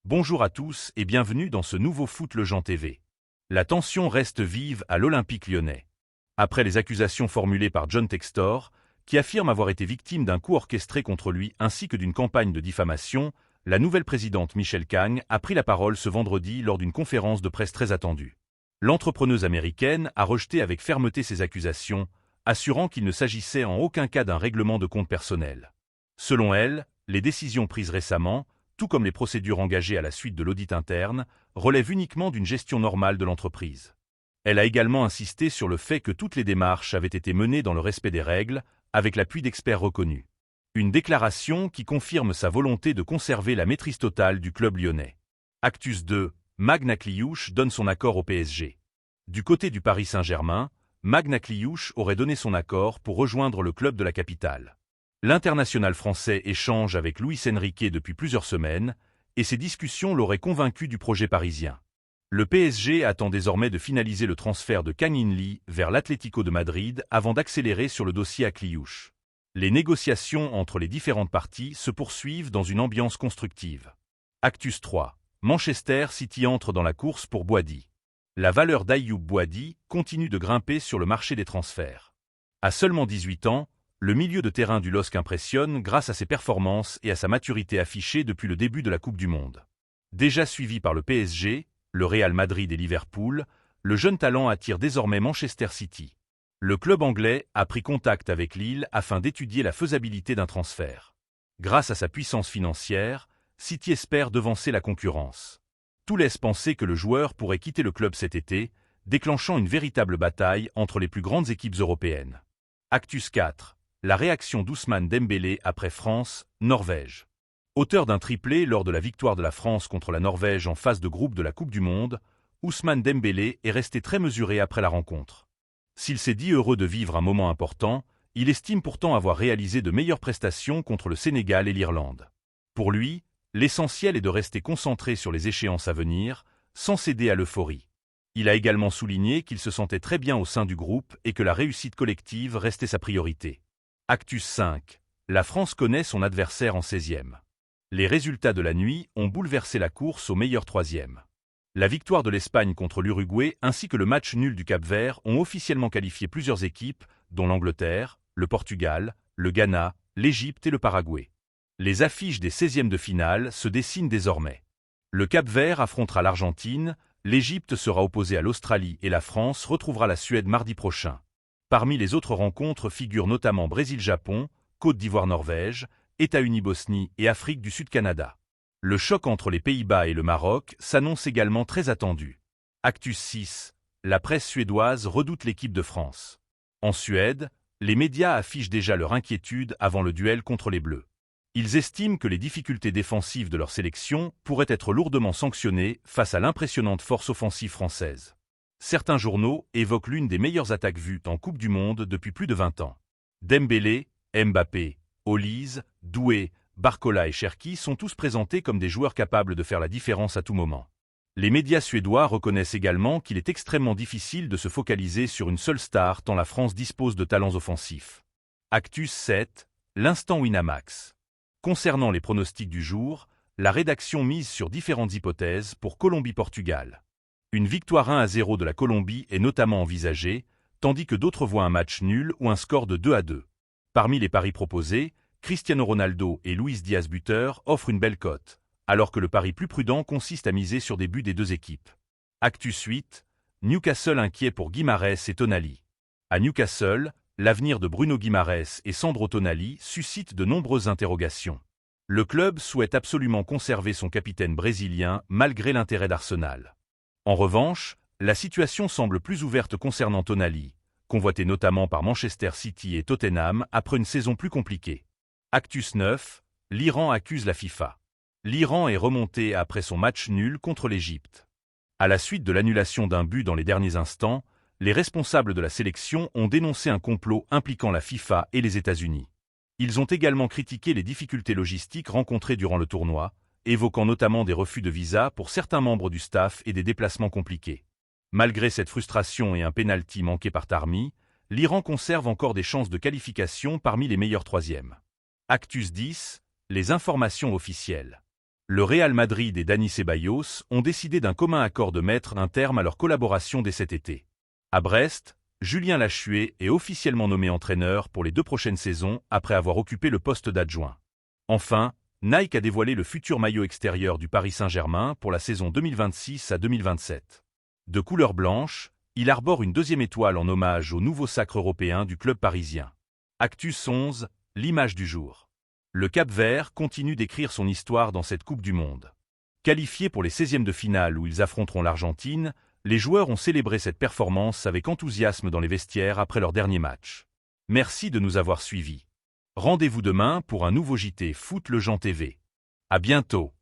Bonjour à tous et bienvenue dans ce nouveau Foot Legend TV. La tension reste vive à l'Olympique lyonnais. Après les accusations formulées par John Textor, qui affirme avoir été victime d'un coup orchestré contre lui ainsi que d'une campagne de diffamation, la nouvelle présidente Michelle Kang a pris la parole ce vendredi lors d'une conférence de presse très attendue. L'entrepreneuse américaine a rejeté avec fermeté ces accusations, assurant qu'il ne s'agissait en aucun cas d'un règlement de compte personnel. Selon elle, les décisions prises récemment, tout comme les procédures engagées à la suite de l'audit interne, relèvent uniquement d'une gestion normale de l'entreprise. Elle a également insisté sur le fait que toutes les démarches avaient été menées dans le respect des règles, avec l'appui d'experts reconnus. Une déclaration qui confirme sa volonté de conserver la maîtrise totale du club lyonnais. Actus 2, Magna Cliouche donne son accord au PSG. Du côté du Paris Saint-Germain, Magna Cliouche aurait donné son accord pour rejoindre le club de la capitale. L'international français échange avec Luis Enrique depuis plusieurs semaines, et ces discussions l'auraient convaincu du projet parisien. Le PSG attend désormais de finaliser le transfert de Kang In Lee vers l'Atlético de Madrid avant d'accélérer sur le dossier à Cliouche. Les négociations entre les différentes parties se poursuivent dans une ambiance constructive. Actus 3. Manchester City entre dans la course pour Boady. La valeur d'Ayoub Boady continue de grimper sur le marché des transferts. À seulement 18 ans, le milieu de terrain du LOSC impressionne grâce à ses performances et à sa maturité affichée depuis le début de la Coupe du Monde. Déjà suivi par le PSG, le Real Madrid et Liverpool, le jeune talent attire désormais Manchester City. Le club anglais a pris contact avec Lille afin d'étudier la faisabilité d'un transfert. Grâce à sa puissance financière, City espère devancer la concurrence. Tout laisse penser que le joueur pourrait quitter le club cet été, déclenchant une véritable bataille entre les plus grandes équipes européennes. Actus 4. La réaction d'Ousmane Dembélé après France-Norvège. Auteur d'un triplé lors de la victoire de la France contre la Norvège en phase de groupe de la Coupe du Monde, Ousmane Dembélé est resté très mesuré après la rencontre. S'il s'est dit heureux de vivre un moment important, il estime pourtant avoir réalisé de meilleures prestations contre le Sénégal et l'Irlande. Pour lui, l'essentiel est de rester concentré sur les échéances à venir, sans céder à l'euphorie. Il a également souligné qu'il se sentait très bien au sein du groupe et que la réussite collective restait sa priorité. Actus 5. La France connaît son adversaire en 16e. Les résultats de la nuit ont bouleversé la course au meilleur 3e. La victoire de l'Espagne contre l'Uruguay ainsi que le match nul du Cap-Vert ont officiellement qualifié plusieurs équipes, dont l'Angleterre, le Portugal, le Ghana, l'Égypte et le Paraguay. Les affiches des 16e de finale se dessinent désormais. Le Cap-Vert affrontera l'Argentine, l'Égypte sera opposée à l'Australie et la France retrouvera la Suède mardi prochain. Parmi les autres rencontres figurent notamment Brésil-Japon, Côte d'Ivoire-Norvège, États-Unis-Bosnie et Afrique du Sud-Canada. Le choc entre les Pays-Bas et le Maroc s'annonce également très attendu. Actus 6. La presse suédoise redoute l'équipe de France. En Suède, les médias affichent déjà leur inquiétude avant le duel contre les Bleus. Ils estiment que les difficultés défensives de leur sélection pourraient être lourdement sanctionnées face à l'impressionnante force offensive française. Certains journaux évoquent l'une des meilleures attaques vues en Coupe du Monde depuis plus de 20 ans. Dembélé, Mbappé, Olise, Doué, Barcola et Cherki sont tous présentés comme des joueurs capables de faire la différence à tout moment. Les médias suédois reconnaissent également qu'il est extrêmement difficile de se focaliser sur une seule star tant la France dispose de talents offensifs. Actus 7. L'instant Winamax. Concernant les pronostics du jour, la rédaction mise sur différentes hypothèses pour Colombie-Portugal. Une victoire 1-0 de la Colombie est notamment envisagée, tandis que d'autres voient un match nul ou un score de 2-2. Parmi les paris proposés, Cristiano Ronaldo et Luis Diaz buteur offrent une belle cote, alors que le pari plus prudent consiste à miser sur des buts des deux équipes. Actus 8. Newcastle inquiet pour Guimarães et Tonali. À Newcastle, l'avenir de Bruno Guimarães et Sandro Tonali suscite de nombreuses interrogations. Le club souhaite absolument conserver son capitaine brésilien malgré l'intérêt d'Arsenal. En revanche, la situation semble plus ouverte concernant Tonali, convoité notamment par Manchester City et Tottenham après une saison plus compliquée. Actus 9. L'Iran accuse la FIFA. L'Iran est remonté après son match nul contre l'Égypte. À la suite de l'annulation d'un but dans les derniers instants, les responsables de la sélection ont dénoncé un complot impliquant la FIFA et les États-Unis. Ils ont également critiqué les difficultés logistiques rencontrées durant le tournoi, évoquant notamment des refus de visa pour certains membres du staff et des déplacements compliqués. Malgré cette frustration et un pénalty manqué par Tarmi, l'Iran conserve encore des chances de qualification parmi les meilleurs troisièmes. Actus 10. Les informations officielles. Le Real Madrid et Dani Ceballos ont décidé d'un commun accord de mettre un terme à leur collaboration dès cet été. À Brest, Julien Lachuet est officiellement nommé entraîneur pour les 2 prochaines saisons après avoir occupé le poste d'adjoint. Enfin, Nike a dévoilé le futur maillot extérieur du Paris Saint-Germain pour la saison 2026 à 2027. De couleur blanche, il arbore une 2e étoile en hommage au nouveau sacre européen du club parisien. Actus 11, l'image du jour. Le Cap-Vert continue d'écrire son histoire dans cette Coupe du Monde. Qualifiés pour les 16e de finale où ils affronteront l'Argentine, les joueurs ont célébré cette performance avec enthousiasme dans les vestiaires après leur dernier match. Merci de nous avoir suivis. Rendez-vous demain pour un nouveau JT Foot Le Jean TV. À bientôt.